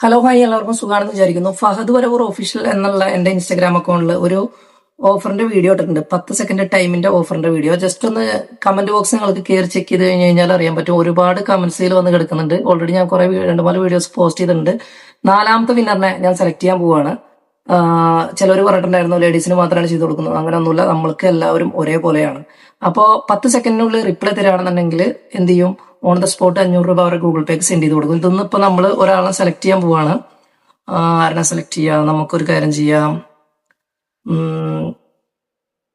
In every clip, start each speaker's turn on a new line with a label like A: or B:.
A: Hello hi എല്ലാവർക്കും സുഖമാണെന്ന് വിചാരിക്കുന്നു. ഫഹദ് വരവൂർ ഒഫീഷ്യൽ എന്നുള്ള എൻ്റെ ഇൻസ്റ്റാഗ്രാം അക്കൗണ്ടിൽ ഒരു ഓഫറിന്റെ വീഡിയോ ഇട്ടിട്ടുണ്ട്. 10 സെക്കൻഡ് ടൈമിന്റെ ഓഫറിന്റെ വീഡിയോ. ജസ്റ്റ് ഒന്ന് കമന്റ് ബോക്സ് നിങ്ങൾക്ക് കയറി ചെക്ക് ചെയ്ത് കഴിഞ്ഞ് കഴിഞ്ഞാൽ അറിയാൻ പറ്റും. ഒരുപാട് കമന്റ്സിൽ വന്ന് കിടക്കുന്നുണ്ട്. ഓൾറെഡി ഞാൻ കുറെ 2-4 വീഡിയോസ് പോസ്റ്റ് ചെയ്തിട്ടുണ്ട്. 4ാമത്തെ വിന്നറിനെ ഞാൻ സെലക്ട് ചെയ്യാൻ പോവുകയാണ്. ചിലർ പറഞ്ഞിട്ടുണ്ടായിരുന്നു ലേഡീസിന് മാത്രമാണ് ചെയ്ത് കൊടുക്കുന്നത്. അങ്ങനെയൊന്നുമില്ല, നമ്മൾക്ക് എല്ലാവരും ഒരേപോലെയാണ്. അപ്പോൾ 10 സെക്കൻഡിനുള്ളിൽ റിപ്ലൈ തരാണെന്നുണ്ടെങ്കിൽ എന്ത് ചെയ്യും, ഓൺ ദ സ്പോട്ട് 500 രൂപ അവരെ ഗൂഗിൾ പേക്ക് സെൻഡ് ചെയ്ത് കൊടുക്കും. ഇതൊന്നും ഇപ്പൊ നമ്മൾ ഒരാളെ സെലക്ട് ചെയ്യാൻ പോവാണ്. ആരെ സെലക്ട് ചെയ്യാം? നമുക്കൊരു കാര്യം ചെയ്യാം,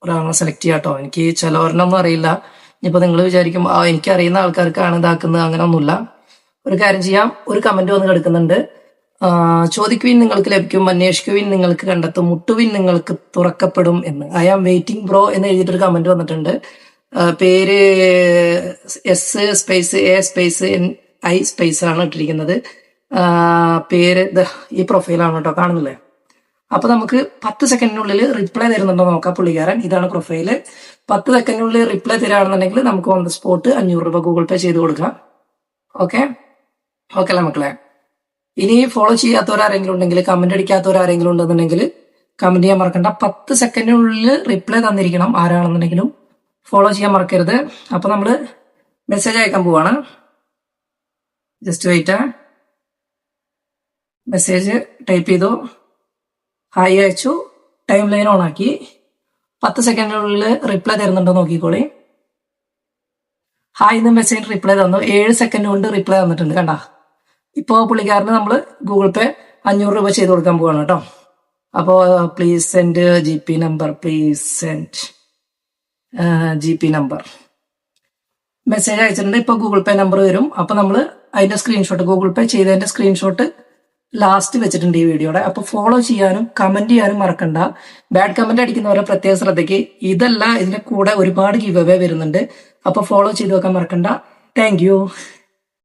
A: ഒരാളെ സെലക്ട് ചെയ്യാം കേട്ടോ. എനിക്ക് ചിലവരിനൊന്നും അറിയില്ല. ഇനിയിപ്പോ നിങ്ങൾ വിചാരിക്കും എനിക്ക് അറിയുന്ന ആൾക്കാർക്കാണ് ഇതാക്കുന്നത്, അങ്ങനെ ഒന്നുമില്ല. ഒരു കാര്യം ചെയ്യാം, ഒരു കമന്റ് വന്ന് കിടക്കുന്നുണ്ട്. ചോദിക്കുവിൻ നിങ്ങൾക്ക് ലഭിക്കും, അന്വേഷിക്കുവിൻ നിങ്ങൾക്ക് കണ്ടെത്തും, മുട്ടുവിൻ നിങ്ങൾക്ക് തുറക്കപ്പെടും എന്ന്. ഐ ആം വെയിറ്റിംഗ് ബ്രോ എന്ന് എഴുതിയിട്ടൊരു കമന്റ് വന്നിട്ടുണ്ട്. പേര് S_A_I ആണ് ഇട്ടിരിക്കുന്നത്. പേര് ഈ പ്രൊഫൈലാണ് കേട്ടോ, കാണുന്നില്ലേ? അപ്പൊ നമുക്ക് 10 സെക്കൻഡിനുള്ളിൽ റിപ്ലൈ തരുന്നുണ്ടോ നോക്കാം പുള്ളിക്കാരൻ. ഇതാണ് പ്രൊഫൈല്. 10 സെക്കൻഡിനുള്ളിൽ റിപ്ലൈ തരാണെന്നുണ്ടെങ്കിൽ നമുക്ക് ഓൺ ദ സ്പോട്ട് 500 രൂപ ഗൂഗിൾ പേ ചെയ്ത് കൊടുക്കാം. ഓക്കെ അല്ലേ മക്കളെ? ഇനി ഫോളോ ചെയ്യാത്തവരാരെങ്കിലും ഉണ്ടെങ്കിൽ, കമന്റ് അടിക്കാത്തവരാരെങ്കിലും ഉണ്ടെന്നുണ്ടെങ്കിൽ കമന്റ് ചെയ്യാൻ മറക്കണ്ട. 10 സെക്കൻഡിനുള്ളിൽ റിപ്ലൈ തന്നിരിക്കണം ആരാണെന്നുണ്ടെങ്കിലും. ഫോളോ ചെയ്യാൻ മറക്കരുത്. അപ്പൊ നമ്മള് മെസ്സേജ് അയക്കാൻ പോവാണ്. Just wait. മെസ്സേജ് ടൈപ്പ് ചെയ്തു, ഹായ് അയച്ചു, ടൈം ലൈൻ ഓൺ ആക്കി. 10 സെക്കൻഡിനുള്ളിൽ റിപ്ലൈ തരുന്നുണ്ടോ നോക്കിക്കോളി. ഹായ് എന്ന് മെസ്സേജ് റിപ്ലൈ തന്നു. 7 സെക്കൻഡ് കൊണ്ട് റിപ്ലൈ തന്നിട്ടുണ്ട്, കണ്ട. ഇപ്പോ പുള്ളിക്കാരന് നമ്മൾ ഗൂഗിൾ പേ 500 രൂപ ചെയ്ത് കൊടുക്കാൻ പോവാണ് കേട്ടോ. അപ്പോ please send GP number, please send GP number. Message അയച്ചിട്ടുണ്ട്. ഇപ്പൊ ഗൂഗിൾ പേ നമ്പർ വരും. അപ്പൊ നമ്മൾ അതിന്റെ സ്ക്രീൻഷോട്ട്, ഗൂഗിൾ പേ ചെയ്തതിന്റെ സ്ക്രീൻഷോട്ട് ലാസ്റ്റ് വെച്ചിട്ടുണ്ട് ഈ വീഡിയോയുടെ. അപ്പൊ ഫോളോ ചെയ്യാനും കമന്റ് ചെയ്യാനും മറക്കണ്ട. ബാഡ് കമന്റ് അടിക്കുന്നവരെ പ്രത്യേക ശ്രദ്ധയ്ക്ക്. ഇതല്ല, ഇതിന്റെ കൂടെ ഒരുപാട് ഗിവ് അവേ വരുന്നുണ്ട്. അപ്പൊ ഫോളോ ചെയ്ത് വെക്കാൻ മറക്കണ്ട. Thank you.